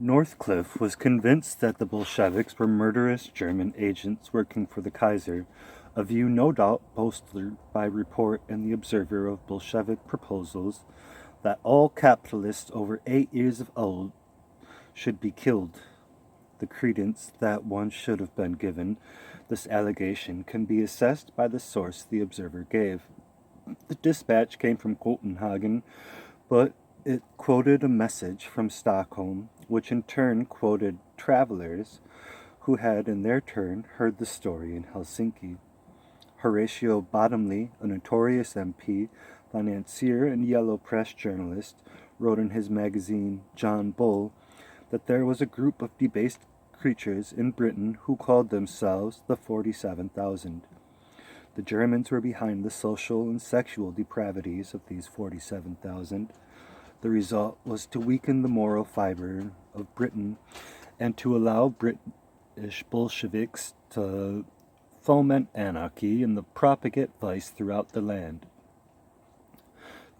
Northcliffe was convinced that the Bolsheviks were murderous German agents working for the Kaiser, a view no doubt bolstered by report in the Observer of Bolshevik proposals that all capitalists over 8 years of old should be killed. The credence that one should have been given this allegation can be assessed by the source the Observer gave. The dispatch came from Copenhagen, but it quoted a message from Stockholm, which in turn quoted travelers who had in their turn heard the story in Helsinki. Horatio Bottomley, a notorious MP, financier, and yellow press journalist, wrote in his magazine John Bull that there was a group of debased creatures in Britain who called themselves the 47,000. The Germans were behind the social and sexual depravities of these 47,000. The result was to weaken the moral fiber of Britain and to allow British Bolsheviks to foment anarchy and propagate vice throughout the land.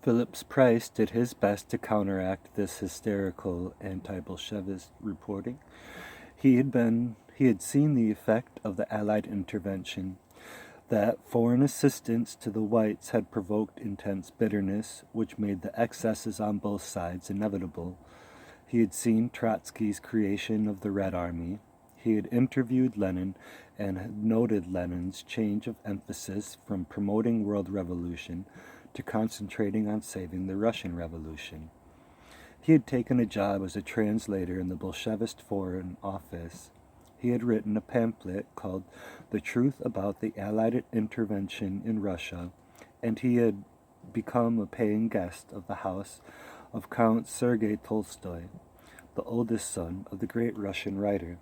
Phillips Price did his best to counteract this hysterical anti-Bolshevist reporting. He had seen the effect of the Allied intervention, that foreign assistance to the whites had provoked intense bitterness, which made the excesses on both sides inevitable. He had seen Trotsky's creation of the Red Army. He had interviewed Lenin and had noted Lenin's change of emphasis from promoting world revolution to concentrating on saving the Russian Revolution. He had taken a job as a translator in the Bolshevist Foreign Office. He had written a pamphlet called The Truth About the Allied Intervention in Russia, and he had become a paying guest of the house of Count Sergei Tolstoy, the oldest son of the great Russian writer.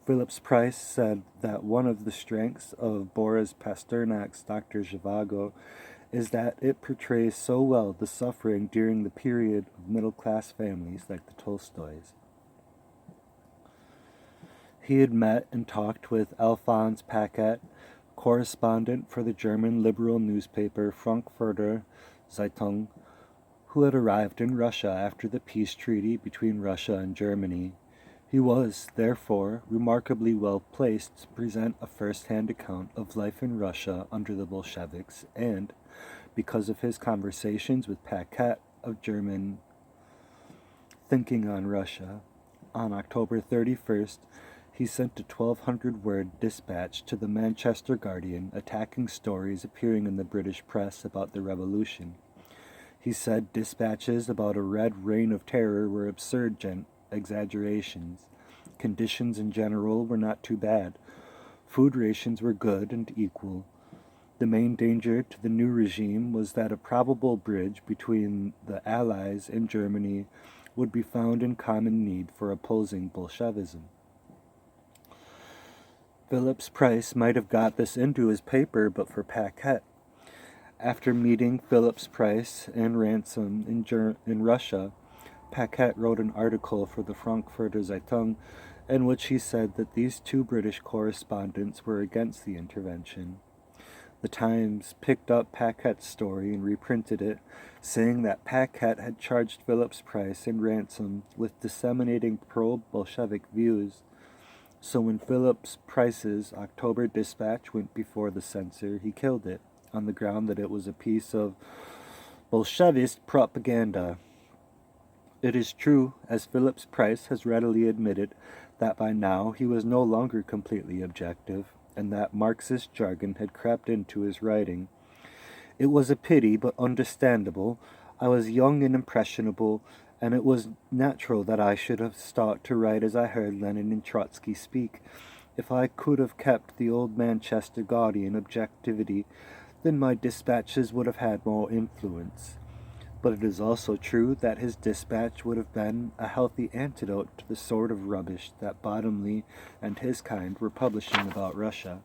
Phillips Price said that one of the strengths of Boris Pasternak's Dr. Zhivago is that it portrays so well the suffering during the period of middle-class families like the Tolstoys. He had met and talked with Alphonse Paquet, correspondent for the German liberal newspaper Frankfurter Zeitung, who had arrived in Russia after the peace treaty between Russia and Germany. He was, therefore, remarkably well placed to present a first-hand account of life in Russia under the Bolsheviks and, because of his conversations with Paquet of German Thinking on Russia, on October 31st, he sent a 1,200-word dispatch to the Manchester Guardian attacking stories appearing in the British press about the revolution. He said dispatches about a red reign of terror were absurd exaggerations. Conditions in general were not too bad. Food rations were good and equal. The main danger to the new regime was that a probable bridge between the Allies and Germany would be found in common need for opposing Bolshevism. Phillips Price might have got this into his paper but for Paquet. After meeting Phillips Price and Ransom in Russia, Paquet wrote an article for the Frankfurter Zeitung in which he said that these two British correspondents were against the intervention. The Times picked up Paquet's story and reprinted it, saying that Paquet had charged Phillips Price and Ransom with disseminating pro-Bolshevik views. So when Phillips Price's October dispatch went before the censor, he killed it, on the ground that it was a piece of Bolshevist propaganda. It is true, as Phillips Price has readily admitted, that by now he was no longer completely objective, and that Marxist jargon had crept into his writing. It was a pity, but understandable. I was young and impressionable, and it was natural that I should have sought to write as I heard Lenin and Trotsky speak. If I could have kept the old Manchester Guardian objectivity, then my dispatches would have had more influence. But it is also true that his dispatch would have been a healthy antidote to the sort of rubbish that Bottomley and his kind were publishing about Russia.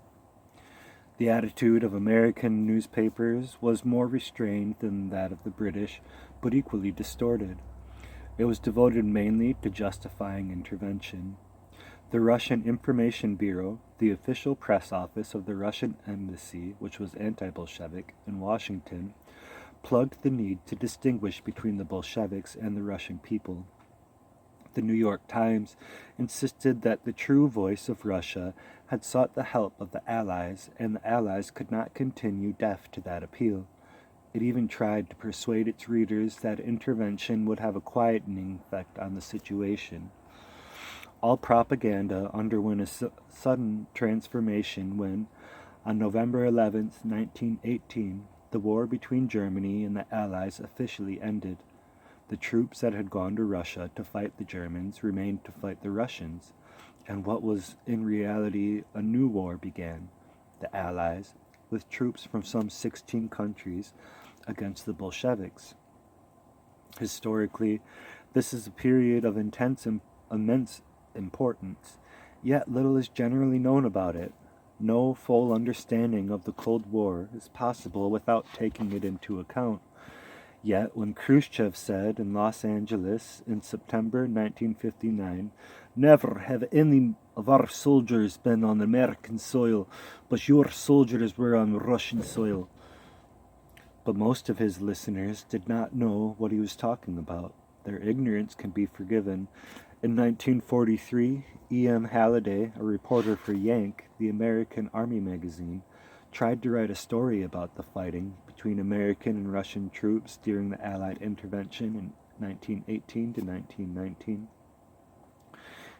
The attitude of American newspapers was more restrained than that of the British, but equally distorted. It was devoted mainly to justifying intervention. The Russian Information Bureau, the official press office of the Russian embassy, which was anti-Bolshevik, in Washington, plugged the need to distinguish between the Bolsheviks and the Russian people. The New York Times insisted that the true voice of Russia had sought the help of the Allies, and the Allies could not continue deaf to that appeal. It even tried to persuade its readers that intervention would have a quietening effect on the situation. All propaganda underwent a sudden transformation when, on November 11, 1918, the war between Germany and the Allies officially ended. The troops that had gone to Russia to fight the Germans remained to fight the Russians, and what was in reality a new war began. The Allies, with troops from some 16 countries, against the Bolsheviks. Historically, this is a period of immense importance, yet little is generally known about it. No full understanding of the Cold War is possible without taking it into account. Yet, when Khrushchev said in Los Angeles in September 1959, "Never have any of our soldiers been on American soil, but your soldiers were on Russian soil," but most of his listeners did not know what he was talking about. Their ignorance can be forgiven. In 1943, E.M. Halliday, a reporter for Yank, the American Army magazine, tried to write a story about the fighting between American and Russian troops during the Allied intervention in 1918 to 1919.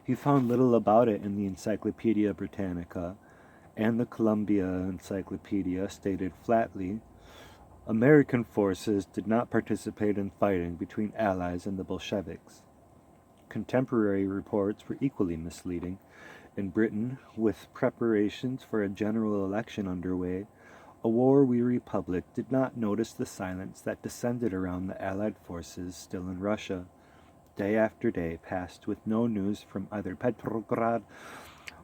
He found little about it in the Encyclopedia Britannica, and the Columbia Encyclopedia stated flatly, American forces did not participate in fighting between Allies and the Bolsheviks. Contemporary reports were equally misleading. In Britain, with preparations for a general election underway, a war-weary public did not notice the silence that descended around the Allied forces still in Russia. Day after day passed with no news from either Petrograd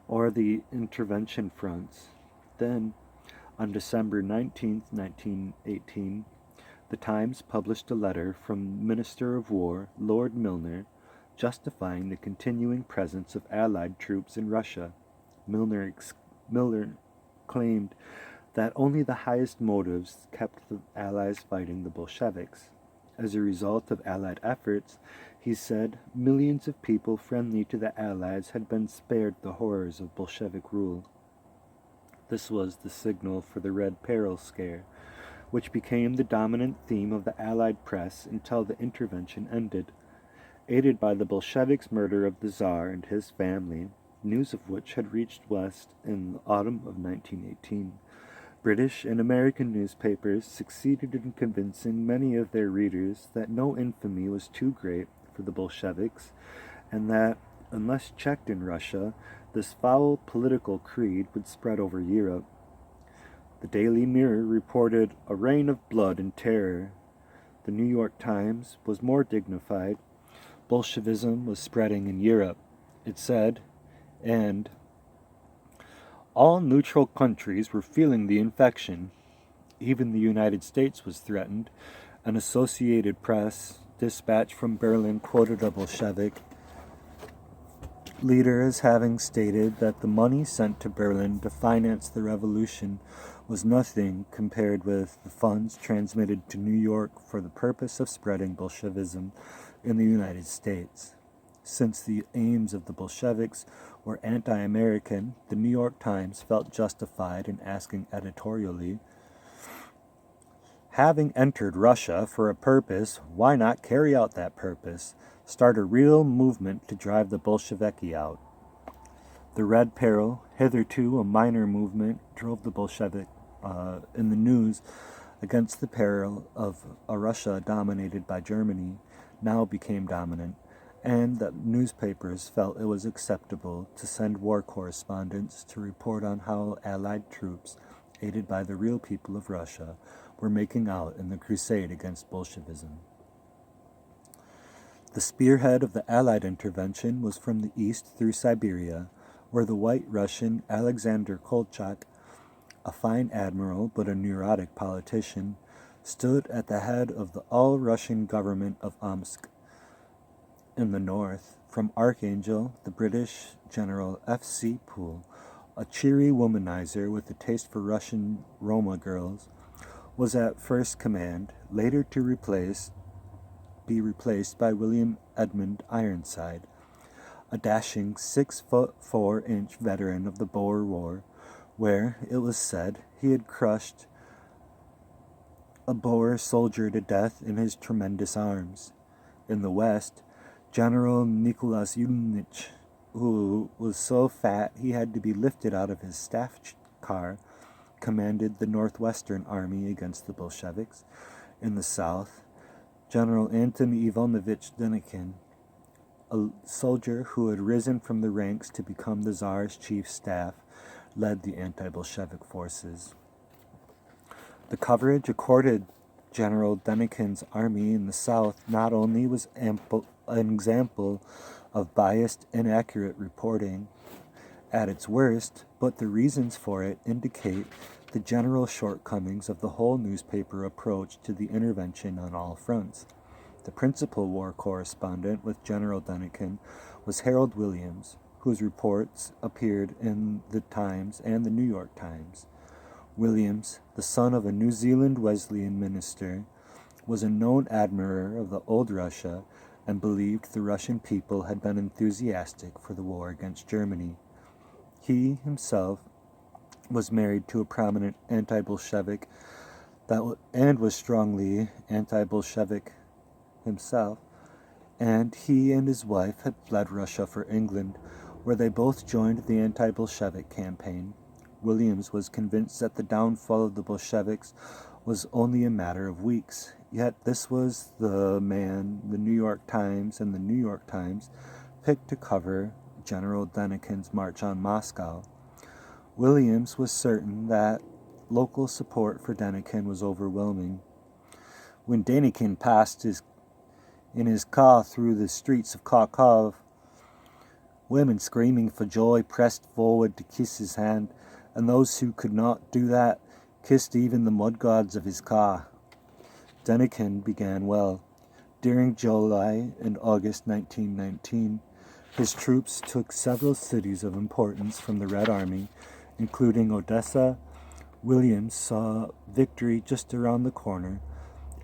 or the intervention fronts. Then, on December 19, 1918, the Times published a letter from Minister of War Lord Milner justifying the continuing presence of Allied troops in Russia. Milner claimed that only the highest motives kept the Allies fighting the Bolsheviks. As a result of Allied efforts, he said, millions of people friendly to the Allies had been spared the horrors of Bolshevik rule. This was the signal for the Red Peril scare, which became the dominant theme of the Allied press until the intervention ended. Aided by the Bolsheviks' murder of the Tsar and his family, news of which had reached West in the autumn of 1918, British and American newspapers succeeded in convincing many of their readers that no infamy was too great for the Bolsheviks, and that, unless checked in Russia, this foul political creed would spread over Europe. The Daily Mirror reported a reign of blood and terror. The New York Times was more dignified. Bolshevism was spreading in Europe, it said, and all neutral countries were feeling the infection. Even the United States was threatened. An Associated Press dispatch from Berlin quoted a Bolshevik leader as having stated that the money sent to Berlin to finance the revolution was nothing compared with the funds transmitted to New York for the purpose of spreading Bolshevism in the United States. Since the aims of the Bolsheviks were anti-American, the New York Times felt justified in asking editorially, having entered Russia for a purpose, why not carry out that purpose? Start a real movement to drive the Bolsheviki out. The Red Peril, hitherto a minor movement, drove the Bolshevik in the news against the peril of a Russia dominated by Germany, now became dominant, and that newspapers felt it was acceptable to send war correspondents to report on how Allied troops, aided by the real people of Russia, were making out in the crusade against Bolshevism. The spearhead of the Allied intervention was from the east through Siberia, where the white Russian Alexander Kolchak, a fine admiral but a neurotic politician, stood at the head of the all-Russian government of Omsk. In the north, from Archangel, the British General F.C. Poole, a cheery womanizer with a taste for Russian Roma girls, was at first command, later to be replaced by William Edmund Ironside, a dashing 6'4" veteran of the Boer War, where, it was said, he had crushed a Boer soldier to death in his tremendous arms. In the West, General mythologizing, who was so fat he had to be lifted out of his staff car, commanded the Northwestern Army against the Bolsheviks. In the South, General Anton Ivanovich Denikin, a soldier who had risen from the ranks to become the Tsar's chief staff, led the anti-Bolshevik forces. The coverage accorded General Denikin's army in the South not only was an example of biased, inaccurate reporting at its worst, but the reasons for it indicate the general shortcomings of the whole newspaper approach to the intervention on all fronts. The principal war correspondent with General Denikin was Harold Williams, whose reports appeared in the Times and the New York Times. Williams, the son of a New Zealand Wesleyan minister, was a known admirer of the old Russia and believed the Russian people had been enthusiastic for the war against Germany. He himself was married to a prominent anti-Bolshevik and was strongly anti-Bolshevik himself, and he and his wife had fled Russia for England, where they both joined the anti-Bolshevik campaign. Williams was convinced that the downfall of the Bolsheviks was only a matter of weeks, yet this was the man the New York Times and the New York Times picked to cover General Denikin's march on Moscow. Williams was certain that local support for Denikin was overwhelming. When Denikin passed in his car through the streets of Kharkov, women screaming for joy pressed forward to kiss his hand, and those who could not do that kissed even the mudguards of his car. Denikin began well. During July and August 1919, his troops took several cities of importance from the Red Army, including Odessa. Williams saw victory just around the corner,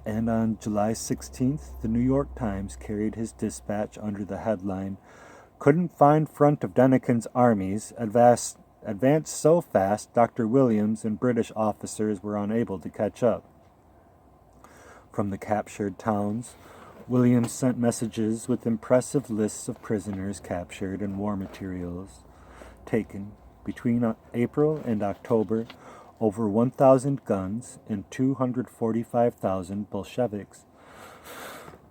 and on July 16th, the New York Times carried his dispatch under the headline, "Couldn't find front of Denikin's armies, advanced so fast Dr. Williams and British officers were unable to catch up." From the captured towns, Williams sent messages with impressive lists of prisoners captured and war materials taken. Between April and October, over 1,000 guns and 245,000 Bolsheviks,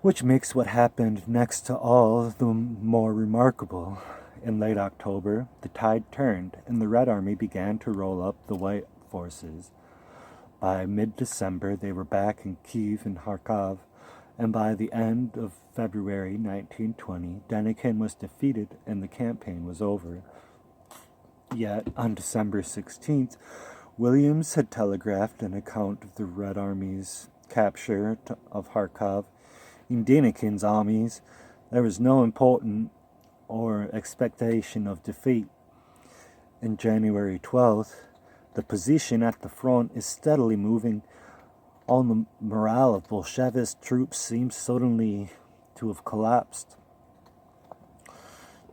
which makes what happened next to all the more remarkable. In late October, the tide turned, and the Red Army began to roll up the White forces. By mid-December, they were back in Kiev and Kharkov, and by the end of February 1920, Denikin was defeated and the campaign was over. Yet, on December 16th, Williams had telegraphed an account of the Red Army's capture of Kharkov. In Denikin's armies, there was no important or expectation of defeat. On January 12th, the position at the front is steadily moving. All the morale of Bolshevist troops seems suddenly to have collapsed.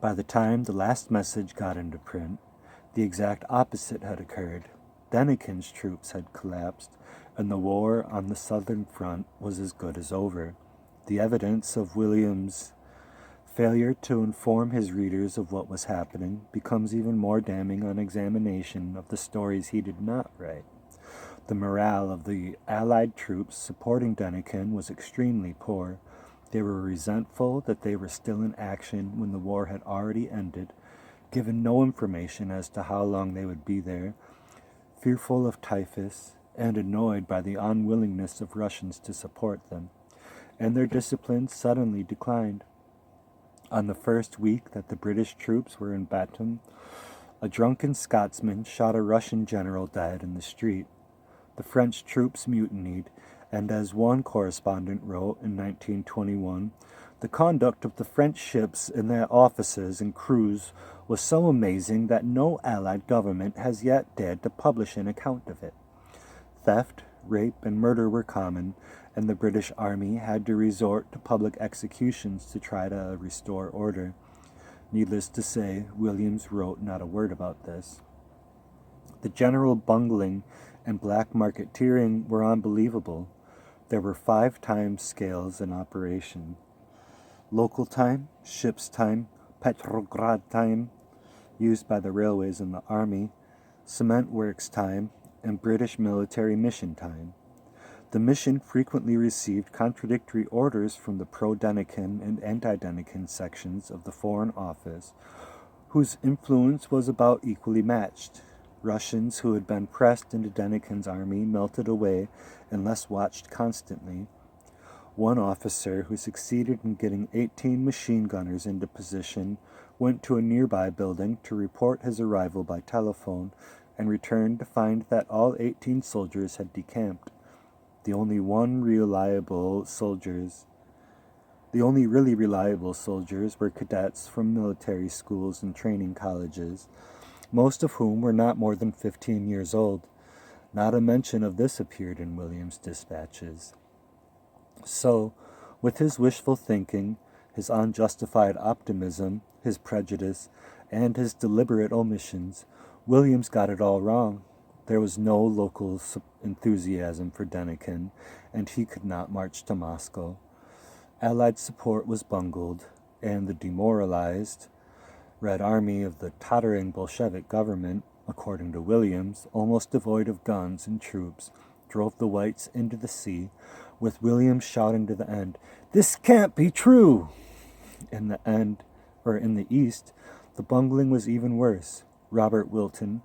By the time the last message got into print, the exact opposite had occurred. Denikin's troops had collapsed, and the war on the southern front was as good as over. The evidence of Williams' failure to inform his readers of what was happening becomes even more damning on examination of the stories he did not write. The morale of the Allied troops supporting Denikin was extremely poor. They were resentful that they were still in action when the war had already ended, given no information as to how long they would be there, fearful of typhus, and annoyed by the unwillingness of Russians to support them, and their discipline suddenly declined. On the first week that the British troops were in Batum, a drunken Scotsman shot a Russian general dead in the street. The French troops mutinied, and as one correspondent wrote in 1921, the conduct of the French ships and their officers and crews was so amazing that no Allied government has yet dared to publish an account of it. Theft, rape, and murder were common, and the British Army had to resort to public executions to try to restore order. Needless to say, Williams wrote not a word about this. The general bungling and black marketeering were unbelievable. There were 5 time scales in operation. Local time, ship's time, Petrograd time, used by the railways and the army, cement works time, and British military mission time. The mission frequently received contradictory orders from the pro-Denikin and anti-Denikin sections of the Foreign Office, whose influence was about equally matched. Russians who had been pressed into Denikin's army melted away unless watched constantly. One officer who succeeded in getting 18 machine gunners into position went to a nearby building to report his arrival by telephone and returned to find that all 18 soldiers had decamped. The only really reliable soldiers were cadets from military schools and training colleges, most of whom were not more than 15 years old. Not a mention of this appeared in Williams' dispatches. So, with his wishful thinking, his unjustified optimism, his prejudice, and his deliberate omissions, Williams got it all wrong. There was no local enthusiasm for Denikin, and he could not march to Moscow. Allied support was bungled, and the demoralized Red Army of the tottering Bolshevik government, according to Williams, almost devoid of guns and troops, drove the whites into the sea, with Williams shouting to the end, "This can't be true!" In the east, the bungling was even worse. Robert Wilton,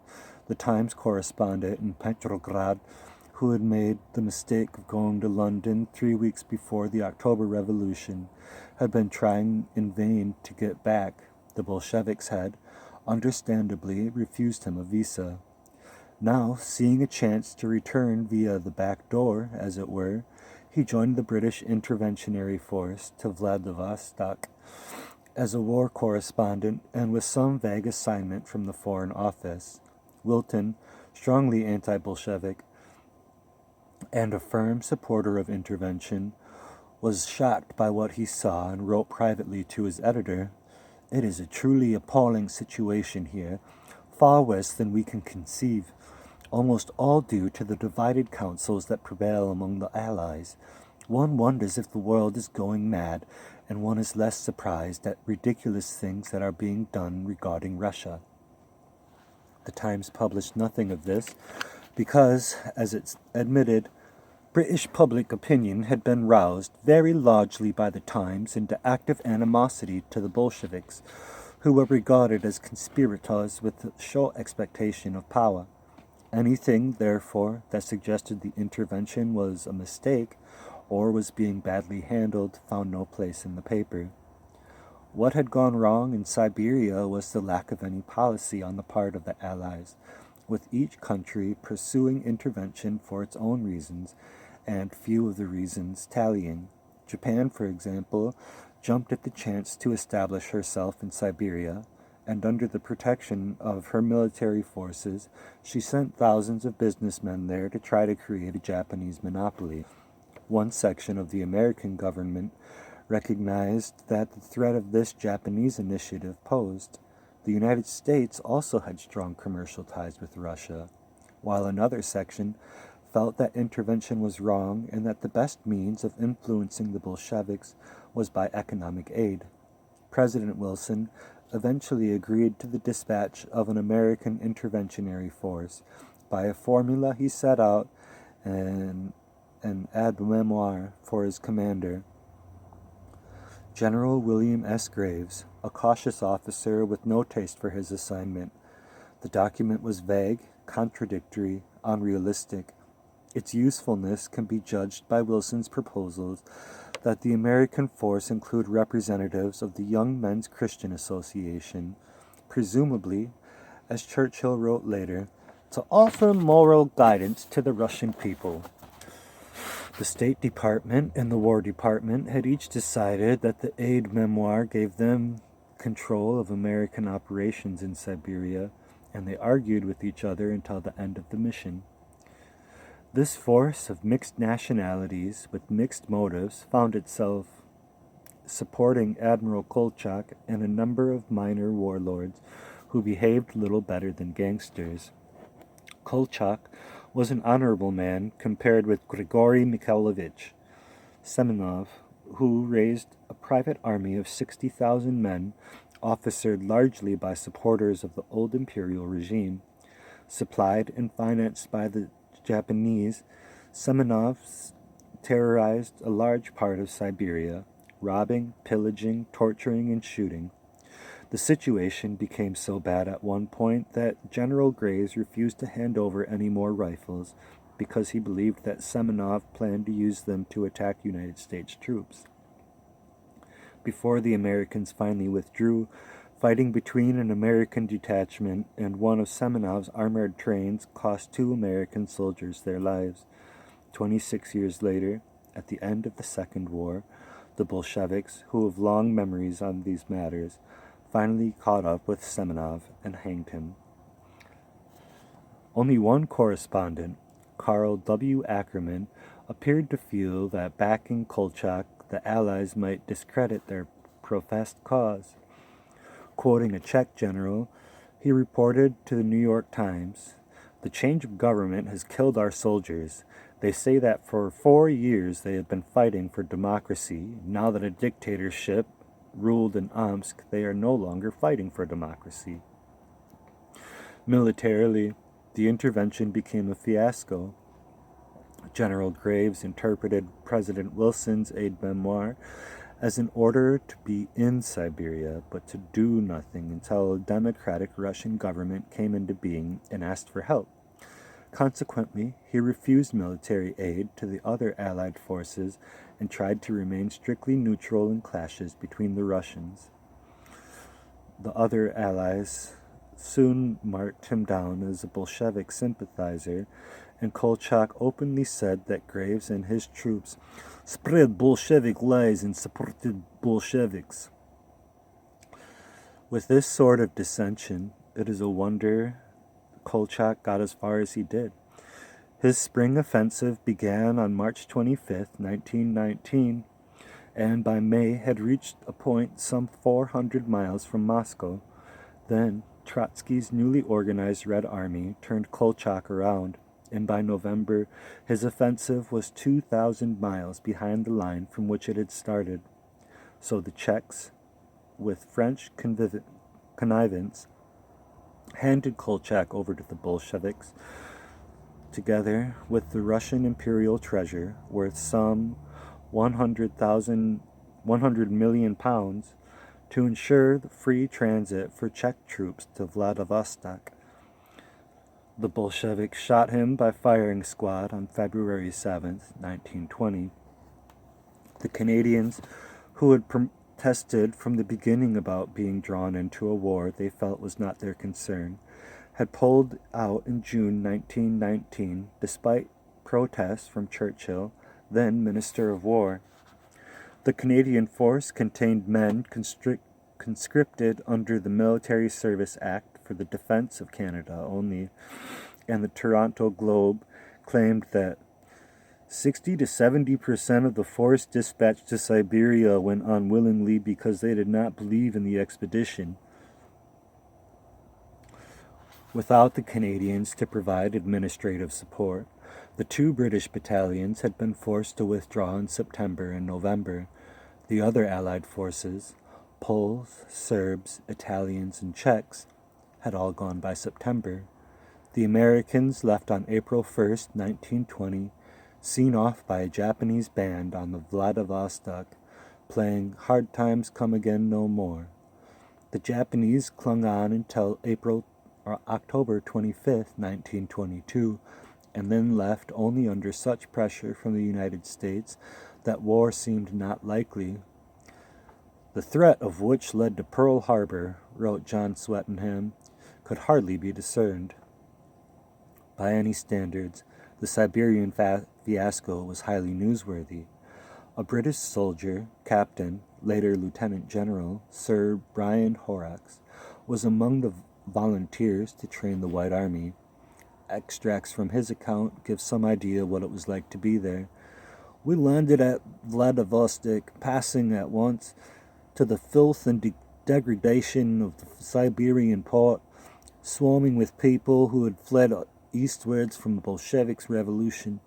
the Times correspondent in Petrograd, who had made the mistake of going to London 3 weeks before the October Revolution, had been trying in vain to get back. The Bolsheviks had, understandably, refused him a visa. Now, seeing a chance to return via the back door, as it were, he joined the British interventionary force to Vladivostok as a war correspondent and with some vague assignment from the Foreign Office. Wilton, strongly anti-Bolshevik and a firm supporter of intervention, was shocked by what he saw and wrote privately to his editor, "It is a truly appalling situation here, far worse than we can conceive, almost all due to the divided counsels that prevail among the Allies. One wonders if the world is going mad, and one is less surprised at ridiculous things that are being done regarding Russia." The Times published nothing of this because, as it's admitted, British public opinion had been roused very largely by the Times into active animosity to the Bolsheviks, who were regarded as conspirators with a short expectation of power. Anything, therefore, that suggested the intervention was a mistake or was being badly handled found no place in the paper. What had gone wrong in Siberia was the lack of any policy on the part of the Allies, with each country pursuing intervention for its own reasons, and few of the reasons tallying. Japan, for example, jumped at the chance to establish herself in Siberia, and under the protection of her military forces, she sent thousands of businessmen there to try to create a Japanese monopoly. One section of the American government recognized that the threat of this Japanese initiative posed. The United States also had strong commercial ties with Russia, while another section felt that intervention was wrong and that the best means of influencing the Bolsheviks was by economic aid. President Wilson eventually agreed to the dispatch of an American interventionary force. By a formula he set out an aide-memoire for his commander, General William S. Graves, a cautious officer with no taste for his assignment. The document was vague, contradictory, unrealistic. Its usefulness can be judged by Wilson's proposals that the American force include representatives of the Young Men's Christian Association, presumably, as Churchill wrote later, to offer moral guidance to the Russian people. The State Department and the War Department had each decided that the aide-memoire gave them control of American operations in Siberia, and they argued with each other until the end of the mission. This force of mixed nationalities with mixed motives found itself supporting Admiral Kolchak and a number of minor warlords who behaved little better than gangsters. Kolchak was an honorable man compared with Grigory Mikhailovich Semenov, who raised a private army of 60,000 men, officered largely by supporters of the old imperial regime. Supplied and financed by the Japanese, Semenov terrorized a large part of Siberia, robbing, pillaging, torturing, and shooting. The situation became so bad at one point that General Graves refused to hand over any more rifles because he believed that Semenov planned to use them to attack United States troops. Before the Americans finally withdrew, fighting between an American detachment and one of Semenov's armored trains cost 2 American soldiers their lives. 26 years later, at the end of the Second War, the Bolsheviks, who have long memories on these matters, finally caught up with Semenov and hanged him. Only one correspondent, Carl W. Ackerman, appeared to feel that backing Kolchak, the Allies might discredit their professed cause. Quoting a Czech general, he reported to the New York Times, "The change of government has killed our soldiers. They say that for 4 years they have been fighting for democracy. Now that a dictatorship ruled in Omsk, they are no longer fighting for democracy." Militarily, the intervention became a fiasco. General Graves interpreted President Wilson's aide-memoire as an order to be in Siberia, but to do nothing until a democratic Russian government came into being and asked for help. Consequently, he refused military aid to the other Allied forces and tried to remain strictly neutral in clashes between the Russians. The other Allies soon marked him down as a Bolshevik sympathizer, and Kolchak openly said that Graves and his troops spread Bolshevik lies and supported Bolsheviks. With this sort of dissension, it is a wonder Kolchak got as far as he did. His spring offensive began on March 25, 1919, and by May had reached a point some 400 miles from Moscow. Then Trotsky's newly organized Red Army turned Kolchak around, and by November his offensive was 2,000 miles behind the line from which it had started. So the Czechs, with French connivance, handed Kolchak over to the Bolsheviks, together with the Russian imperial treasure, worth some 100 million pounds, to ensure the free transit for Czech troops to Vladivostok. The Bolsheviks shot him by firing squad on February 7, 1920. The Canadians, who had protested from the beginning about being drawn into a war they felt was not their concern, had pulled out in June 1919, despite protests from Churchill, then Minister of War. The Canadian force contained men conscripted under the Military Service Act for the defense of Canada only, and the Toronto Globe claimed that 60 to 70% of the force dispatched to Siberia went unwillingly because they did not believe in the expedition. Without the Canadians to provide administrative support, the 2 British battalions had been forced to withdraw in September and November. The other Allied forces, Poles, Serbs, Italians, and Czechs, had all gone by September. The Americans left on April 1, 1920, seen off by a Japanese band on the Vladivostok, playing "Hard Times Come Again No More." The Japanese clung on until October 25, 1922, and then left only under such pressure from the United States that war seemed not likely. "The threat of which led to Pearl Harbor," wrote John Swettenham, "could hardly be discerned." By any standards, the Siberian fiasco was highly newsworthy. A British soldier, Captain, later Lieutenant General, Sir Brian Horrocks, was among the volunteers to train the White Army. Extracts from his account give some idea what it was like to be there. We landed at Vladivostok, passing at once to the filth and degradation of the Siberian port, swarming with people who had fled eastwards from the Bolsheviks' revolution.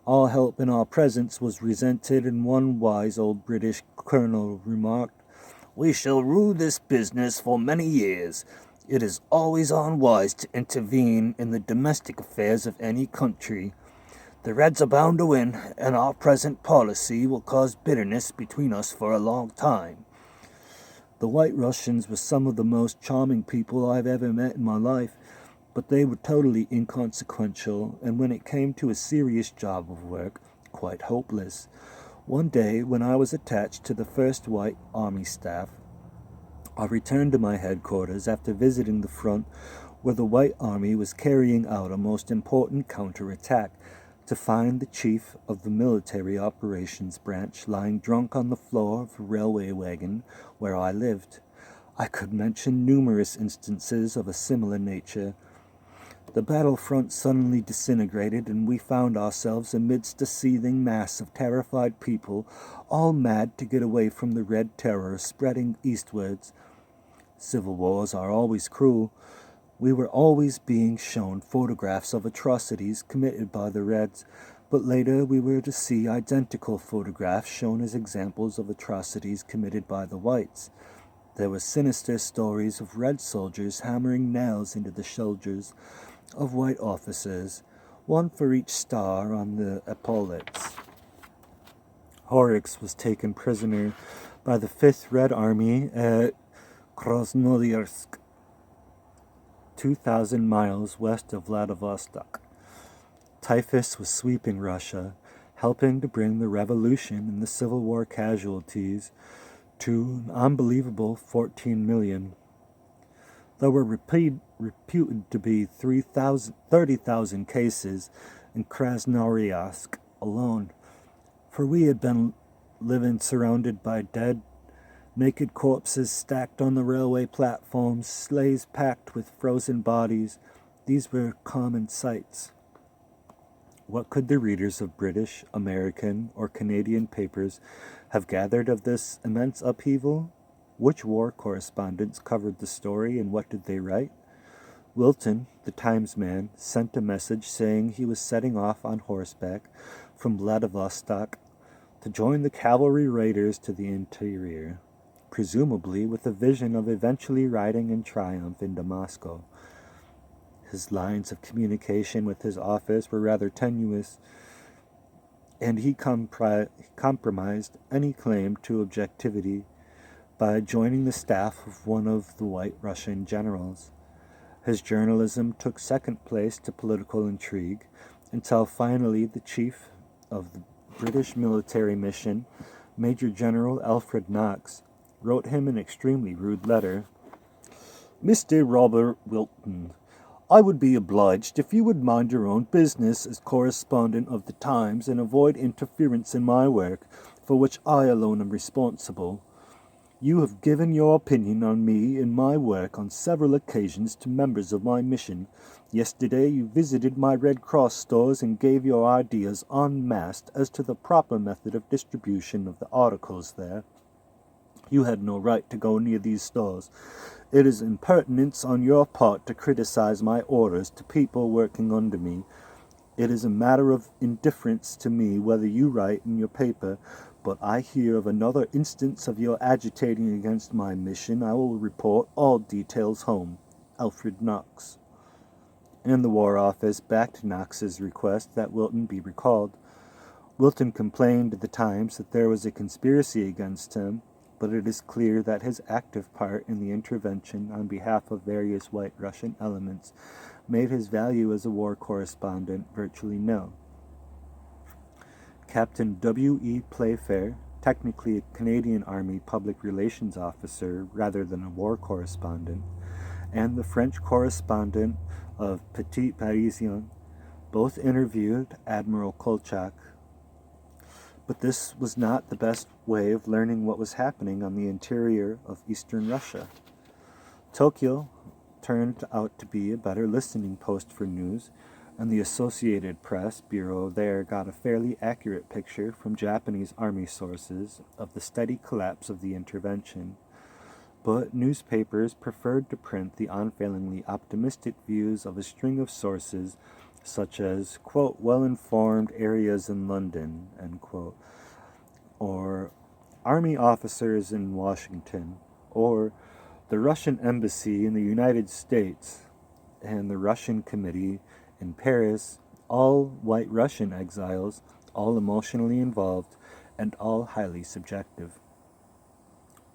All help in our presence was resented, and one wise old British colonel remarked, "We shall rue this business for many years. It is always unwise to intervene in the domestic affairs of any country. The Reds are bound to win, and our present policy will cause bitterness between us for a long time." The White Russians were some of the most charming people I've ever met in my life, but they were totally inconsequential, and when it came to a serious job of work, quite hopeless. One day, when I was attached to the 1st White Army Staff, I returned to my headquarters after visiting the front where the White Army was carrying out a most important counterattack, to find the chief of the military operations branch lying drunk on the floor of a railway wagon where I lived. I could mention numerous instances of a similar nature. The battlefront suddenly disintegrated, and we found ourselves amidst a seething mass of terrified people, all mad to get away from the Red Terror spreading eastwards. Civil wars are always cruel. We were always being shown photographs of atrocities committed by the Reds, but later we were to see identical photographs shown as examples of atrocities committed by the Whites. There were sinister stories of Red soldiers hammering nails into the shoulders of White officers, one for each star on the epaulets. Horrocks was taken prisoner by the 5th Red Army at Krasnoyarsk, 2,000 miles west of Vladivostok. Typhus was sweeping Russia, helping to bring the revolution and the Civil War casualties to an unbelievable 14 million. There were reputed to be 30,000 cases in Krasnoyarsk alone, for we had been living surrounded by dead, naked corpses stacked on the railway platforms, sleighs packed with frozen bodies. These were common sights. What could the readers of British, American, or Canadian papers have gathered of this immense upheaval? Which war correspondents covered the story, and what did they write? Wilton, the Times man, sent a message saying he was setting off on horseback from Vladivostok to join the cavalry raiders to the interior, presumably with a vision of eventually riding in triumph into Moscow. His lines of communication with his office were rather tenuous, and he compromised any claim to objectivity by joining the staff of one of the White Russian generals. His journalism took second place to political intrigue, until finally the chief of the British military mission, Major General Alfred Knox, wrote him an extremely rude letter. "Mr. Robert Wilton, I would be obliged if you would mind your own business as correspondent of the Times and avoid interference in my work, for which I alone am responsible. You have given your opinion on me and my work on several occasions to members of my mission. Yesterday you visited my Red Cross stores and gave your ideas en masse as to the proper method of distribution of the articles there. You had no right to go near these stores. It is impertinence on your part to criticize my orders to people working under me. It is a matter of indifference to me whether you write in your paper, but I hear of another instance of your agitating against my mission. I will report all details home. Alfred Knox." And the War Office backed Knox's request that Wilton be recalled. Wilton complained to the Times that there was a conspiracy against him, but it is clear that his active part in the intervention on behalf of various White Russian elements made his value as a war correspondent virtually nil. Captain W.E. Playfair, technically a Canadian Army public relations officer rather than a war correspondent, and the French correspondent of Petit both interviewed Admiral Kolchak. But this was not the best way of learning what was happening on the interior of eastern Russia. Tokyo turned out to be a better listening post for news, and the Associated Press Bureau there got a fairly accurate picture from Japanese army sources of the steady collapse of the intervention. But newspapers preferred to print the unfailingly optimistic views of a string of sources such as, quote, well-informed areas in London, end quote, or army officers in Washington, or the Russian embassy in the United States, and the Russian committee in Paris, all white Russian exiles, all emotionally involved, and all highly subjective.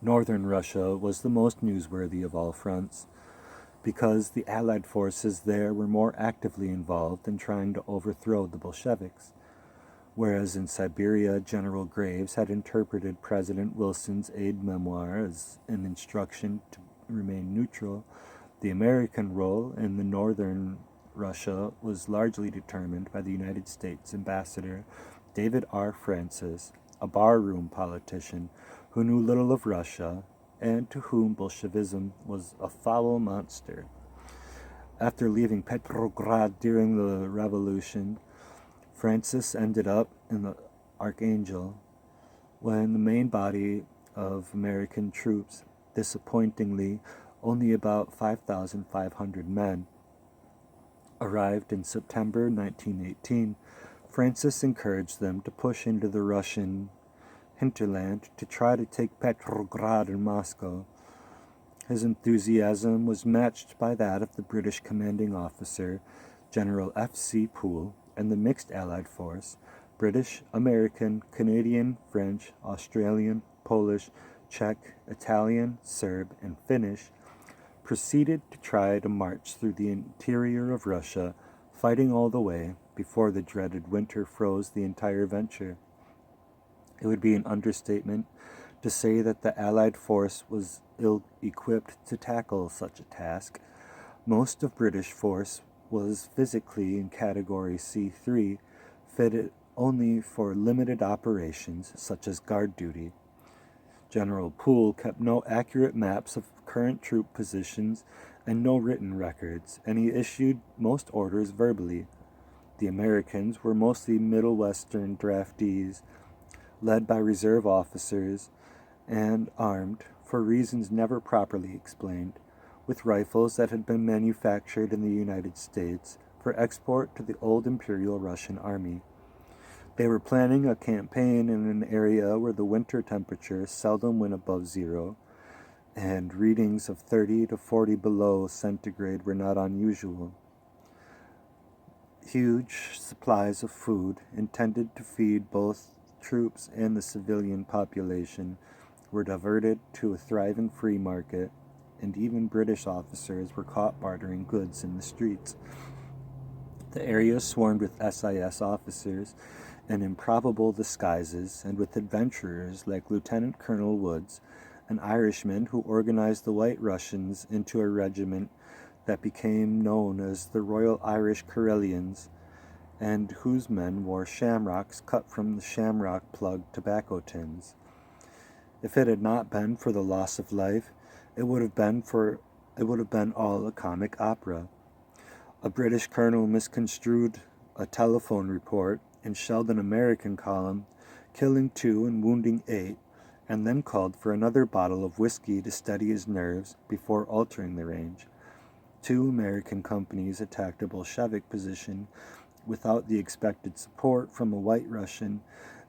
Northern Russia was the most newsworthy of all fronts, because the Allied forces there were more actively involved in trying to overthrow the Bolsheviks, whereas in Siberia, General Graves had interpreted President Wilson's aide memoir as an instruction to remain neutral. The American role in the northern Russia was largely determined by the United States ambassador David R. Francis, a barroom politician who knew little of Russia and to whom Bolshevism was a foul monster. After leaving Petrograd during the revolution, Francis ended up in the Archangel when the main body of American troops, disappointingly only about 5,500 men, arrived in September 1918. Francis encouraged them to push into the Russian hinterland to try to take Petrograd and Moscow. His enthusiasm was matched by that of the British commanding officer, General F.C. Poole, and the mixed Allied force, British, American, Canadian, French, Australian, Polish, Czech, Italian, Serb, and Finnish, proceeded to try to march through the interior of Russia, fighting all the way before the dreaded winter froze the entire venture. It would be an understatement to say that the Allied force was ill-equipped to tackle such a task. Most of British force was physically in Category C3, fitted only for limited operations such as guard duty. General Poole kept no accurate maps of current troop positions and no written records, and he issued most orders verbally. The Americans were mostly Middle Western draftees, led by reserve officers and armed, for reasons never properly explained, with rifles that had been manufactured in the United States for export to the old Imperial Russian Army. They were planning a campaign in an area where the winter temperature seldom went above zero, and readings of 30 to 40 below centigrade were not unusual. Huge supplies of food, intended to feed both troops and the civilian population, were diverted to a thriving free market, and even British officers were caught bartering goods in the streets. The area swarmed with SIS officers in improbable disguises, and with adventurers like Lieutenant Colonel Woods, an Irishman who organized the White Russians into a regiment that became known as the Royal Irish Karelians, and whose men wore shamrocks cut from the shamrock plug tobacco tins. If it had not been for the loss of life, it would have been all a comic opera. A British colonel misconstrued a telephone report and shelled an American column, killing 2 and wounding 8, and then called for another bottle of whiskey to steady his nerves before altering the range. 2 American companies attacked a Bolshevik position without the expected support from a White Russian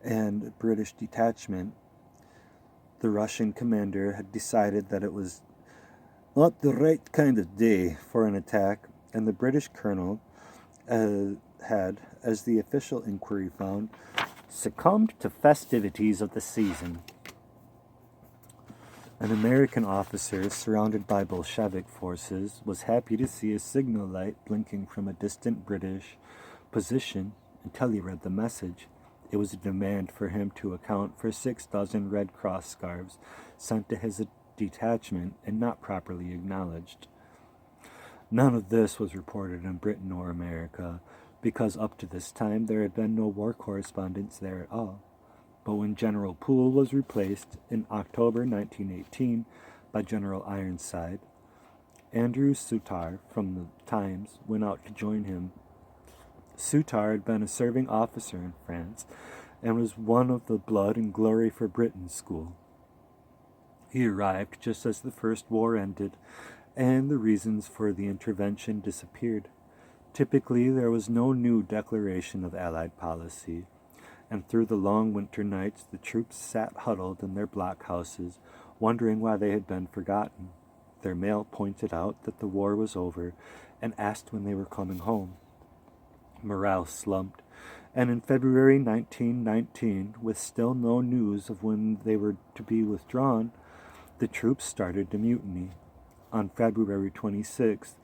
and British detachment. The Russian commander had decided that it was not the right kind of day for an attack, and the British colonel had, as the official inquiry found, succumbed to festivities of the season. An American officer, surrounded by Bolshevik forces, was happy to see a signal light blinking from a distant British position until he read the message. It was a demand for him to account for 6 dozen Red Cross scarves sent to his detachment and not properly acknowledged. None of this was reported in Britain or America, because up to this time there had been no war correspondents there at all. But when General Poole was replaced in October 1918 by General Ironside, Andrew Sutar from the Times went out to join him. Sutar had been a serving officer in France and was one of the Blood and Glory for Britain school. He arrived just as the First War ended, and the reasons for the intervention disappeared. Typically, there was no new declaration of Allied policy, and through the long winter nights the troops sat huddled in their blockhouses, wondering why they had been forgotten. Their mail pointed out that the war was over and asked when they were coming home. Morale slumped, and in February 1919, with still no news of when they were to be withdrawn, the troops started to mutiny. On February 26th,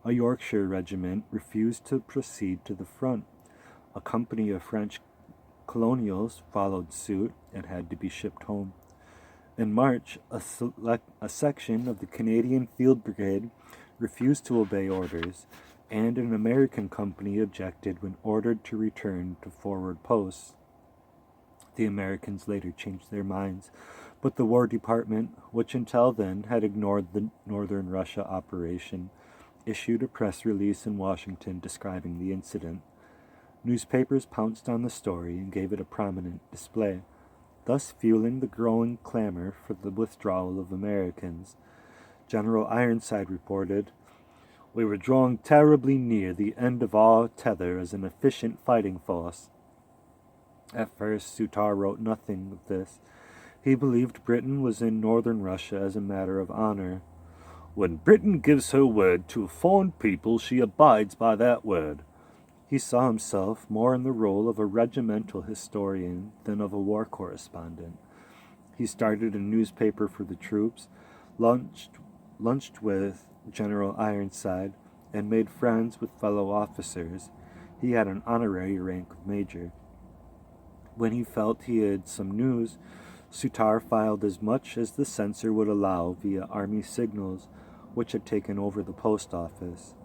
a Yorkshire regiment refused to proceed to the front. A company of French colonials followed suit and had to be shipped home. In March, a section of the Canadian Field Brigade refused to obey orders, and an American company objected when ordered to return to forward posts. The Americans later changed their minds, but the War Department, which until then had ignored the Northern Russia operation, issued a press release in Washington describing the incident. Newspapers pounced on the story and gave it a prominent display, thus fueling the growing clamor for the withdrawal of Americans. General Ironside reported, "We were drawing terribly near the end of our tether as an efficient fighting force." At first, Sutar wrote nothing of this. He believed Britain was in northern Russia as a matter of honor. "When Britain gives her word to a foreign people, she abides by that word." He saw himself more in the role of a regimental historian than of a war correspondent. He started a newspaper for the troops, lunched with General Ironside, and made friends with fellow officers. He had an honorary rank of major. When he felt he had some news, Sutar filed as much as the censor would allow via army signals, which had taken over the post office.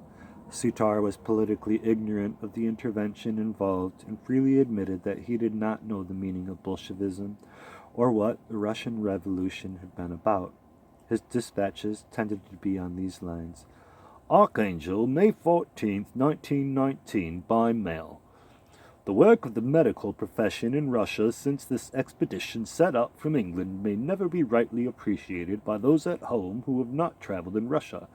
Sutar was politically ignorant of the intervention involved and freely admitted that he did not know the meaning of Bolshevism or what the Russian Revolution had been about. His dispatches tended to be on these lines: "Archangel, May 14th, 1919, by mail. The work of the medical profession in Russia since this expedition set out from England may never be rightly appreciated by those at home who have not traveled in Russia.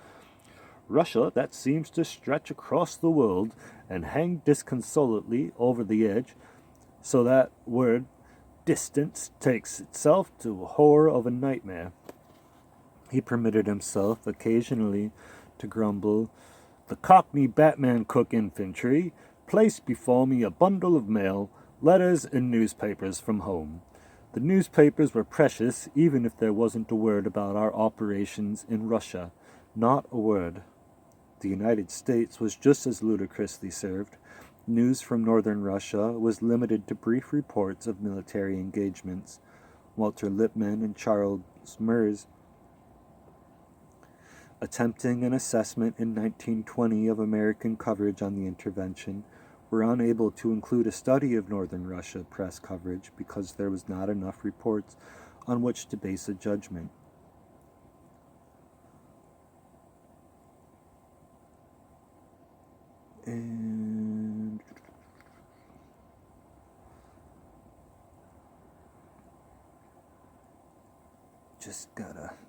Russia, that seems to stretch across the world and hang disconsolately over the edge, so that word distance takes itself to a horror of a nightmare." He permitted himself occasionally to grumble, "The Cockney Batman Cook infantry placed before me a bundle of mail, letters, and newspapers from home. The newspapers were precious, even if there wasn't a word about our operations in Russia. Not a word." The United States was just as ludicrously served. News from northern Russia was limited to brief reports of military engagements. Walter Lippmann and Charles Mers, attempting an assessment in 1920 of American coverage on the intervention, were unable to include a study of northern Russia press coverage because there was not enough reports on which to base a judgment. And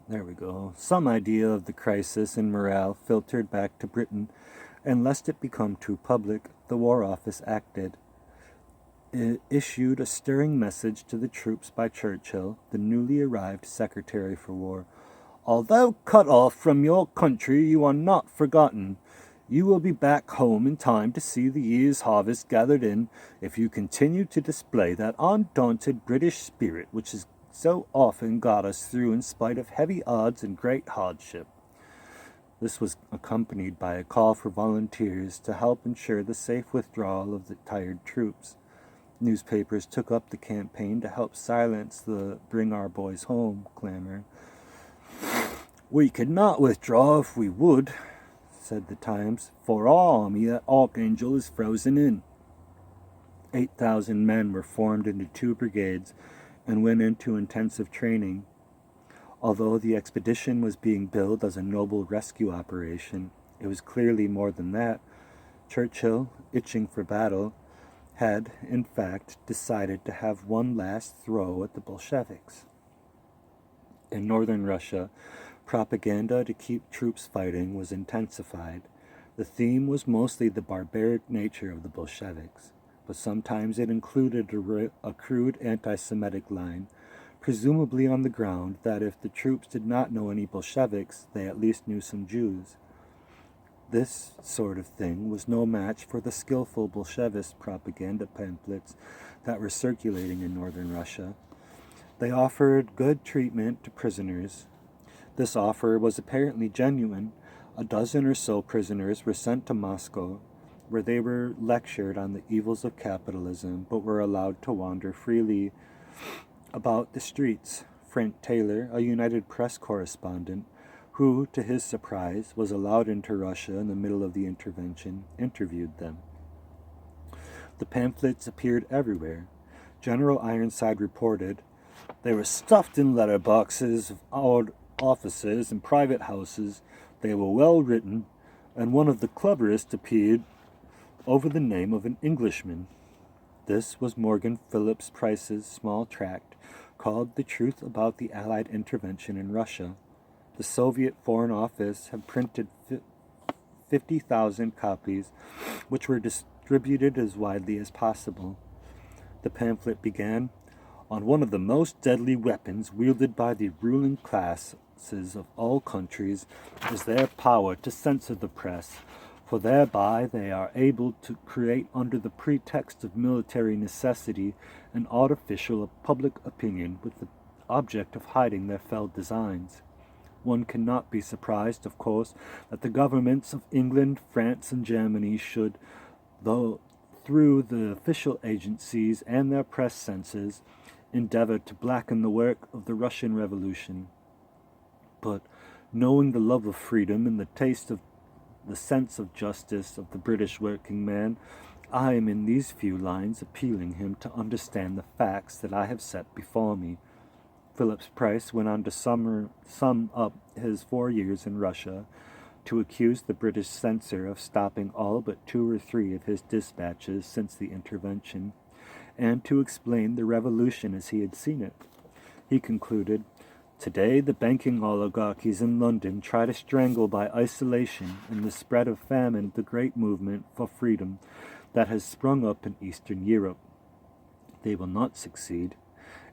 there we go. Some idea of the crisis and morale filtered back to Britain, and lest it become too public, the War Office acted. It issued a stirring message to the troops by Churchill, the newly arrived Secretary for War. "Although cut off from your country, you are not forgotten. You will be back home in time to see the year's harvest gathered in if you continue to display that undaunted British spirit which has so often got us through in spite of heavy odds and great hardship." This was accompanied by a call for volunteers to help ensure the safe withdrawal of the tired troops. Newspapers took up the campaign to help silence the "Bring Our Boys Home" clamor. "We could not withdraw if we would," said the Times, "for our army at Archangel is frozen in." 8,000 men were formed into 2 brigades and went into intensive training. Although the expedition was being billed as a noble rescue operation, it was clearly more than that. Churchill, itching for battle, had, in fact, decided to have one last throw at the Bolsheviks. In northern Russia, propaganda to keep troops fighting was intensified. The theme was mostly the barbaric nature of the Bolsheviks, but sometimes it included a crude anti-Semitic line, presumably on the ground that if the troops did not know any Bolsheviks, they at least knew some Jews. This sort of thing was no match for the skillful Bolshevist propaganda pamphlets that were circulating in northern Russia. They offered good treatment to prisoners. This offer was apparently genuine. A dozen or so prisoners were sent to Moscow, where they were lectured on the evils of capitalism, but were allowed to wander freely about the streets. Frank Taylor, a United Press correspondent, who, to his surprise, was allowed into Russia in the middle of the intervention, interviewed them. The pamphlets appeared everywhere. General Ironside reported, "They were stuffed in letter boxes of odd offices and private houses. They were well written, and one of the cleverest appeared over the name of an Englishman." This was Morgan Phillips Price's small tract called The Truth About the Allied Intervention in Russia. The Soviet Foreign Office had printed 50,000 copies, which were distributed as widely as possible. The pamphlet began, "On one of the most deadly weapons wielded by the ruling classes of all countries is their power to censor the press, for thereby they are able to create under the pretext of military necessity an artificial public opinion with the object of hiding their fell designs. One cannot be surprised, of course, that the governments of England, France, and Germany should, though through the official agencies and their press censors, endeavor to blacken the work of the Russian Revolution. But knowing the love of freedom and the sense of justice of the British working man, I am in these few lines appealing him to understand the facts that I have set before me." Phillips Price went on to sum up his 4 years in Russia, to accuse the British censor of stopping all but 2 or 3 of his dispatches since the intervention, and to explain the revolution as he had seen it. He concluded, "Today the banking oligarchies in London try to strangle by isolation and the spread of famine the great movement for freedom that has sprung up in Eastern Europe. They will not succeed,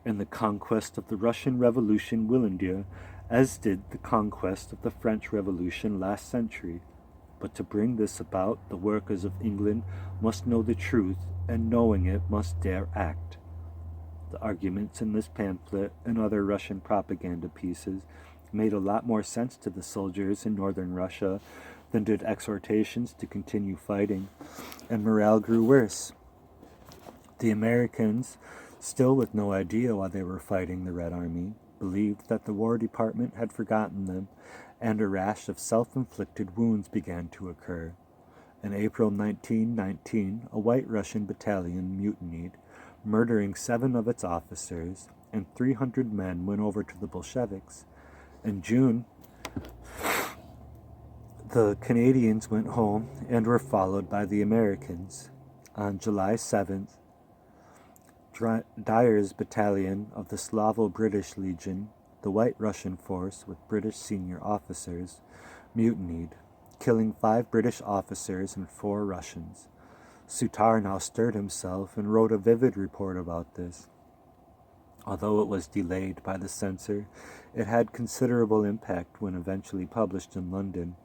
and the conquest of the Russian Revolution will endure, as did the conquest of the French Revolution last century. But to bring this about, the workers of England must know the truth, and knowing it must dare act." The arguments in this pamphlet and other Russian propaganda pieces made a lot more sense to the soldiers in northern Russia than did exhortations to continue fighting, and morale grew worse. The Americans, still with no idea why they were fighting the Red Army, believed that the War Department had forgotten them, and a rash of self-inflicted wounds began to occur. In April 1919, a White Russian battalion mutinied, murdering 7 of its officers, and 300 men went over to the Bolsheviks. In June, the Canadians went home and were followed by the Americans. On July 7th, Dyer's battalion of the Slavo-British Legion, the White Russian force with British senior officers, mutinied, killing 5 British officers and 4 Russians. Sutar now stirred himself and wrote a vivid report about this. Although it was delayed by the censor, it had considerable impact when eventually published in London.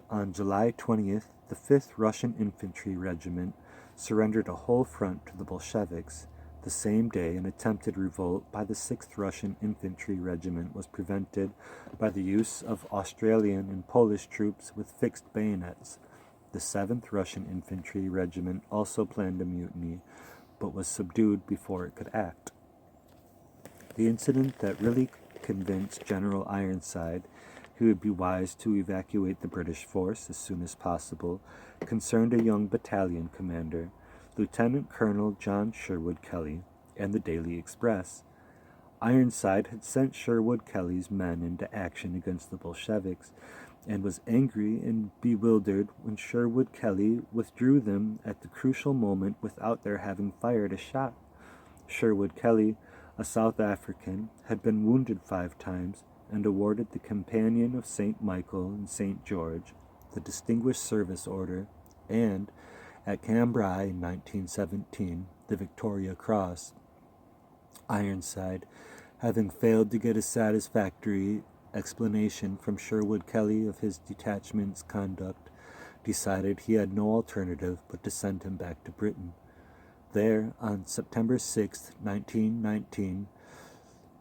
On July 20th, the 5th Russian Infantry Regiment surrendered a whole front to the Bolsheviks. The same day, an attempted revolt by the 6th Russian Infantry Regiment was prevented by the use of Australian and Polish troops with fixed bayonets. The 7th Russian Infantry Regiment also planned a mutiny, but was subdued before it could act. The incident that really convinced General Ironside he would be wise to evacuate the British force as soon as possible concerned a young battalion commander, Lieutenant Colonel John Sherwood Kelly, and the Daily Express. Ironside had sent Sherwood Kelly's men into action against the Bolsheviks, and was angry and bewildered when Sherwood Kelly withdrew them at the crucial moment without their having fired a shot. Sherwood Kelly, a South African, had been wounded 5 times and awarded the Companion of St. Michael and St. George, the Distinguished Service Order, and, at Cambrai in 1917, the Victoria Cross. Ironside, having failed to get a satisfactory explanation from Sherwood Kelly of his detachment's conduct, decided he had no alternative but to send him back to Britain. There, on September 6, 1919,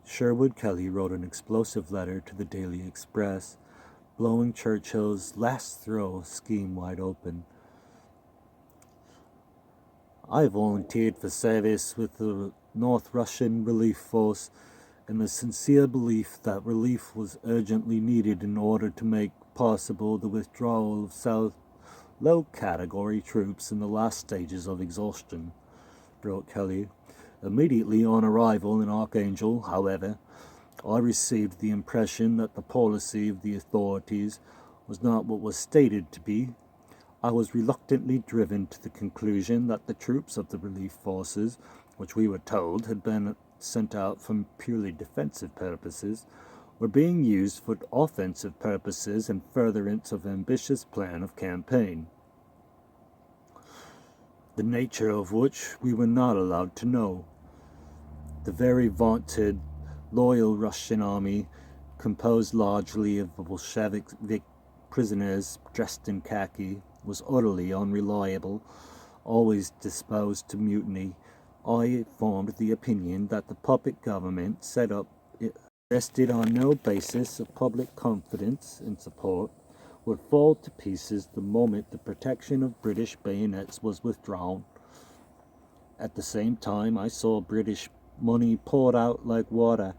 Sherwood Kelly wrote an explosive letter to the Daily Express, blowing Churchill's last throw scheme wide open. I volunteered for service with the North Russian Relief Force in the sincere belief that relief was urgently needed in order to make possible the withdrawal of South low-category troops in the last stages of exhaustion, wrote Kelly. Immediately on arrival in Archangel, however, I received the impression that the policy of the authorities was not what was stated to be. I was reluctantly driven to the conclusion that the troops of the relief forces, which we were told had been sent out for purely defensive purposes, were being used for offensive purposes in furtherance of ambitious plan of campaign, the nature of which we were not allowed to know. The very vaunted loyal Russian army, composed largely of Bolshevik prisoners dressed in khaki, was utterly unreliable, always disposed to mutiny. I formed the opinion that the puppet government set up rested on no basis of public confidence and support, would fall to pieces the moment the protection of British bayonets was withdrawn. At the same time, I saw British money poured out like water,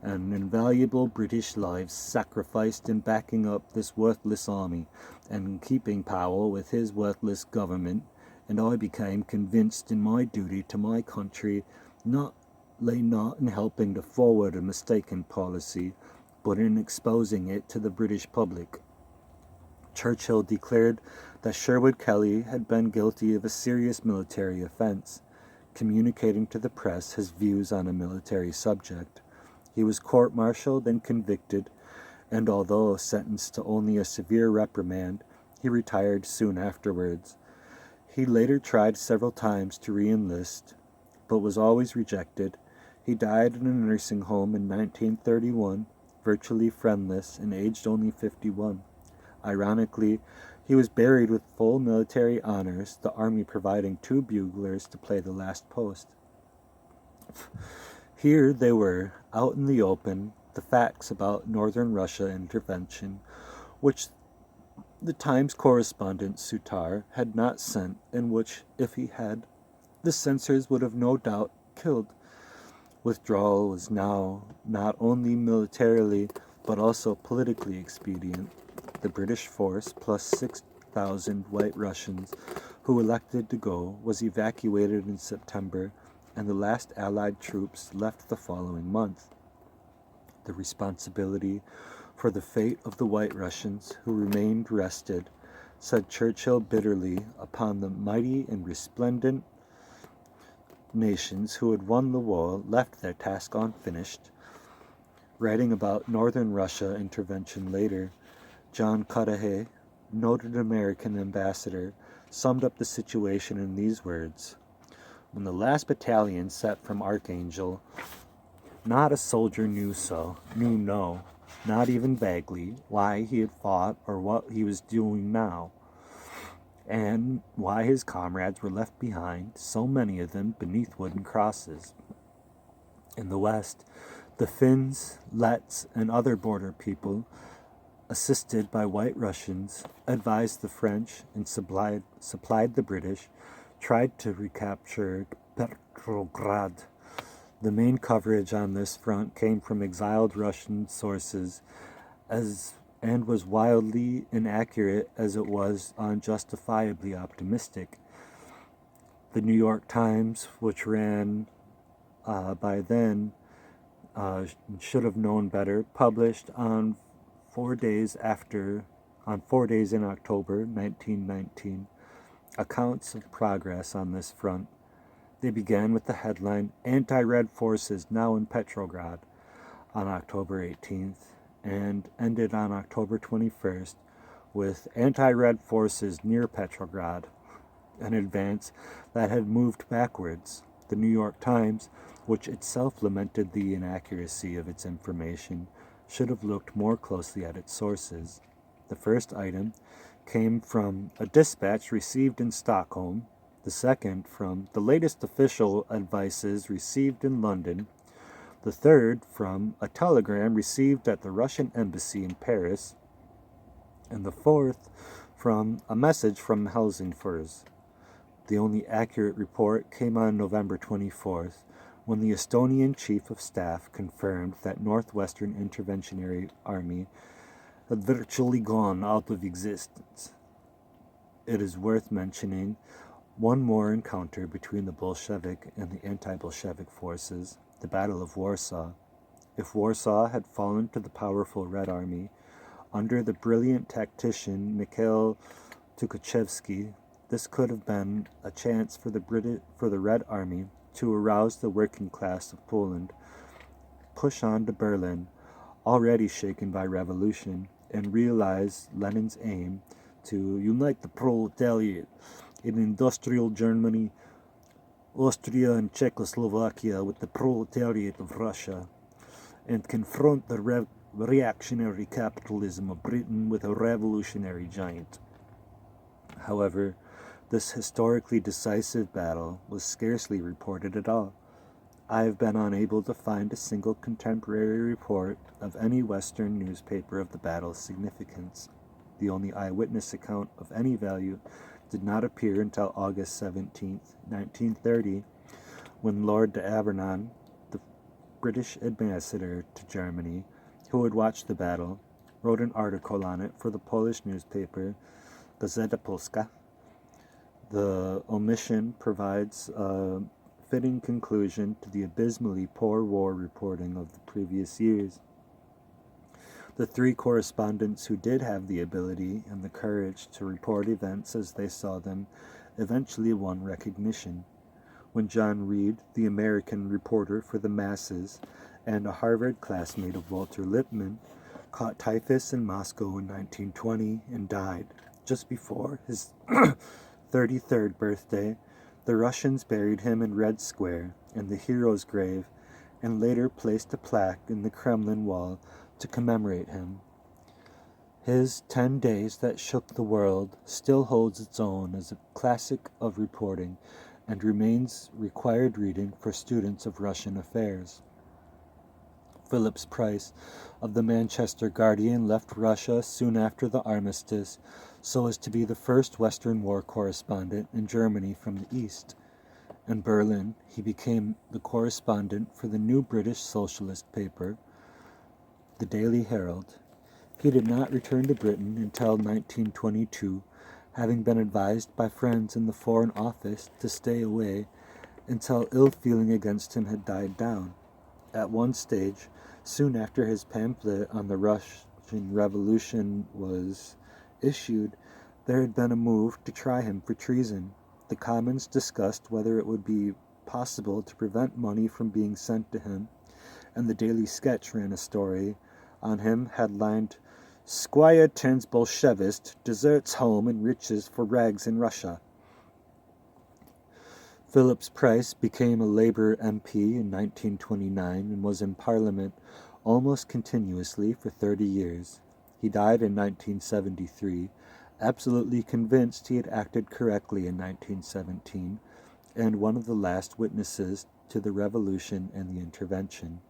and invaluable British lives sacrificed in backing up this worthless army and in keeping power with his worthless government, and I became convinced in my duty to my country lay not in helping to forward a mistaken policy, but in exposing it to the British public. Churchill declared that Sherwood Kelly had been guilty of a serious military offense, communicating to the press his views on a military subject. He was court-martialed and convicted, and although sentenced to only a severe reprimand, he retired soon afterwards. He later tried several times to re-enlist, but was always rejected. He died in a nursing home in 1931, virtually friendless and aged only 51. Ironically, he was buried with full military honors, the army providing 2 buglers to play the last post. Here they were, out in the open, the facts about Northern Russia intervention, which the Times correspondent Sutar had not sent, and which, if he had, the censors would have no doubt killed. Withdrawal was now not only militarily, but also politically expedient. The British force, plus 6,000 White Russians who elected to go, was evacuated in September, and the last Allied troops left the following month. The responsibility for the fate of the White Russians who remained rested, said Churchill bitterly, upon the mighty and resplendent nations who had won the war left their task unfinished. Writing about Northern Russia intervention later, John Cudahy, noted American ambassador, summed up the situation in these words: "When the last battalion set from Archangel, not a soldier knew no, not even vaguely, why he had fought or what he was doing now, and why his comrades were left behind, so many of them beneath wooden crosses. In the West, the Finns, Letts, and other border people, assisted by White Russians, advised the French and supplied the British, tried to recapture Petrograd. The main coverage on this front came from exiled Russian sources, and was wildly inaccurate as it was unjustifiably optimistic. The New York Times, which ran by then should have known better, published on 4 days in October 1919, accounts of progress on this front. They began with the headline, "Anti-Red Forces Now in Petrograd," on October 18th, and ended on October 21st with "Anti-Red Forces Near Petrograd," an advance that had moved backwards. The New York Times, which itself lamented the inaccuracy of its information, should have looked more closely at its sources. The first item came from a dispatch received in Stockholm, the second from the latest official advices received in London, the third from a telegram received at the Russian embassy in Paris, and the fourth from a message from Helsingfors. The only accurate report came on November 24th, when the Estonian Chief of Staff confirmed that Northwestern Interventionary Army had virtually gone out of existence. It is worth mentioning one more encounter between the Bolshevik and the anti-Bolshevik forces, the Battle of Warsaw. If Warsaw had fallen to the powerful Red Army, under the brilliant tactician Mikhail Tukhachevsky, this could have been a chance for the Red Army to arouse the working class of Poland, push on to Berlin, already shaken by revolution, and realize Lenin's aim to unite the proletariat in industrial Germany, Austria, and Czechoslovakia with the proletariat of Russia, and confront the reactionary capitalism of Britain with a revolutionary giant. However, this historically decisive battle was scarcely reported at all. I have been unable to find a single contemporary report of any Western newspaper of the battle's significance. The only eyewitness account of any value did not appear until August 17, 1930, when Lord de Avernon, the British ambassador to Germany, who had watched the battle, wrote an article on it for the Polish newspaper Gazeta Polska. The omission provides a fitting conclusion to the abysmally poor war reporting of the previous years. The three correspondents who did have the ability and the courage to report events as they saw them eventually won recognition. When John Reed, the American reporter for the masses and a Harvard classmate of Walter Lippmann, caught typhus in Moscow in 1920 and died just before his 33rd birthday, the Russians buried him in Red Square in the hero's grave and later placed a plaque in the Kremlin wall to commemorate him. His 10 Days That Shook the World still holds its own as a classic of reporting and remains required reading for students of Russian affairs. Phillips Price of the Manchester Guardian left Russia soon after the armistice so as to be the first Western war correspondent in Germany from the East. In Berlin, he became the correspondent for the new British socialist paper, the Daily Herald. He did not return to Britain until 1922, having been advised by friends in the Foreign Office to stay away until ill feeling against him had died down. At one stage, soon after his pamphlet on the Russian Revolution was issued, there had been a move to try him for treason. The Commons discussed whether it would be possible to prevent money from being sent to him, and the Daily Sketch ran a story on him headlined, "Squire Turns Bolshevist, Deserts Home and Riches for Rags in Russia." Phillips Price became a Labour MP in 1929 and was in Parliament almost continuously for 30 years. He died in 1973, absolutely convinced he had acted correctly in 1917, and one of the last witnesses to the revolution and the intervention.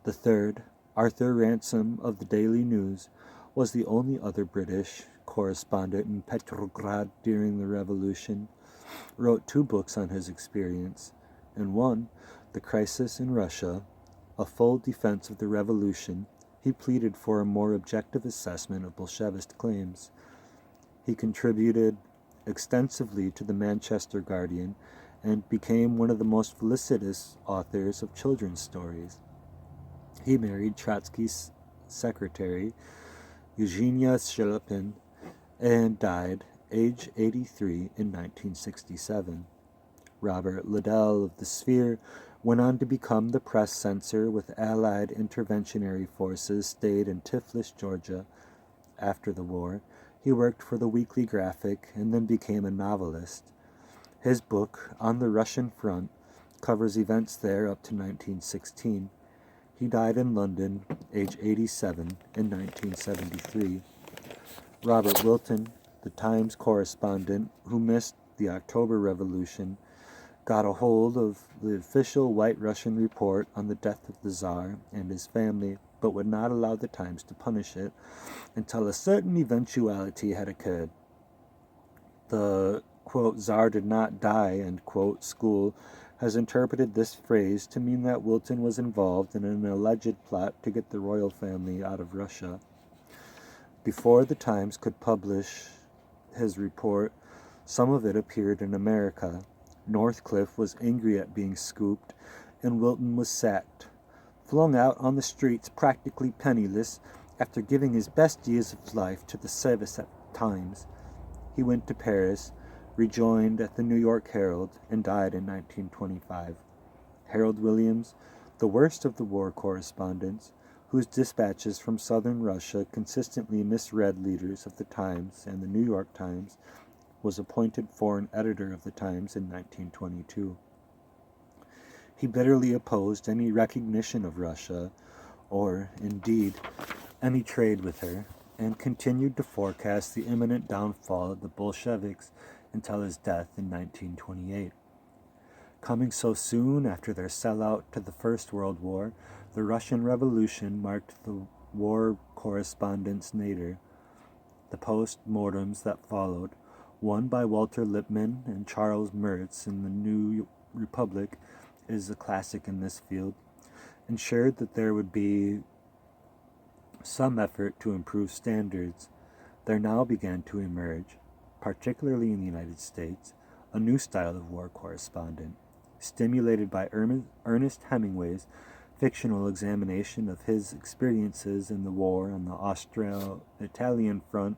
The third, Arthur Ransom of the Daily News, was the only other British correspondent in Petrograd during the revolution, wrote 2 books on his experience, and one, The Crisis in Russia, a full defense of the revolution. He pleaded for a more objective assessment of Bolshevist claims. He contributed extensively to the Manchester Guardian and became one of the most felicitous authors of children's stories. He married Trotsky's secretary, Eugenia Shelepin, and died, age 83, in 1967. Robert Liddell of the Sphere went on to become the press censor with Allied interventionary forces stayed in Tiflis, Georgia. After the war, he worked for the Weekly Graphic and then became a novelist. His book, On the Russian Front, covers events there up to 1916. He died in London, age 87, in 1973. Robert Wilton, the Times correspondent who missed the October Revolution, got a hold of the official White Russian report on the death of the Tsar and his family, but would not allow the Times to punish it until a certain eventuality had occurred. The, quote, Tsar did not die, end quote, school has interpreted this phrase to mean that Wilton was involved in an alleged plot to get the royal family out of Russia. Before the Times could publish his report, some of it appeared in America. Northcliffe was angry at being scooped, and Wilton was sacked, flung out on the streets practically penniless after giving his best years of life to the service at Times. He went to Paris, rejoined at the New York Herald, and died in 1925. Harold Williams, the worst of the war correspondents, whose dispatches from southern Russia consistently misread leaders of the Times and the New York Times, was appointed foreign editor of the Times in 1922. He bitterly opposed any recognition of Russia, or, indeed, any trade with her, and continued to forecast the imminent downfall of the Bolsheviks until his death in 1928. Coming so soon after their sellout to the First World War, the Russian Revolution marked the war correspondent's nadir. The post-mortems that followed, one by Walter Lippmann and Charles Mertz in the New Republic, is a classic in this field, ensured that there would be some effort to improve standards. There now began to emerge, particularly in the United States, a new style of war correspondent, stimulated by Ernest Hemingway's fictional examination of his experiences in the war on the Austro-Italian front.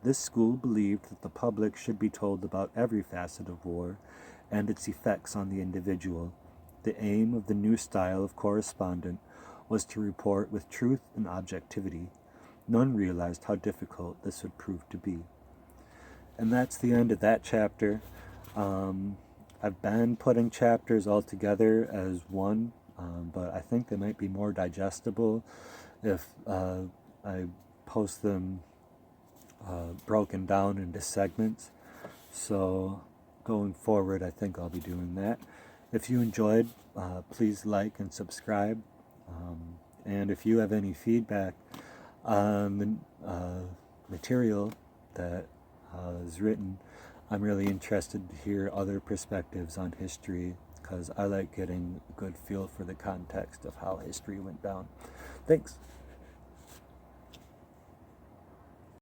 This school believed that the public should be told about every facet of war and its effects on the individual. The aim of the new style of correspondent was to report with truth and objectivity. None realized how difficult this would prove to be. And that's the end of that chapter. I've been putting chapters all together as one, but I think they might be more digestible if I post them broken down into segments. So going forward, I think I'll be doing that. If you enjoyed, please like and subscribe. And if you have any feedback on the material that is written, I'm really interested to hear other perspectives on history, because I like getting a good feel for the context of how history went down. Thanks.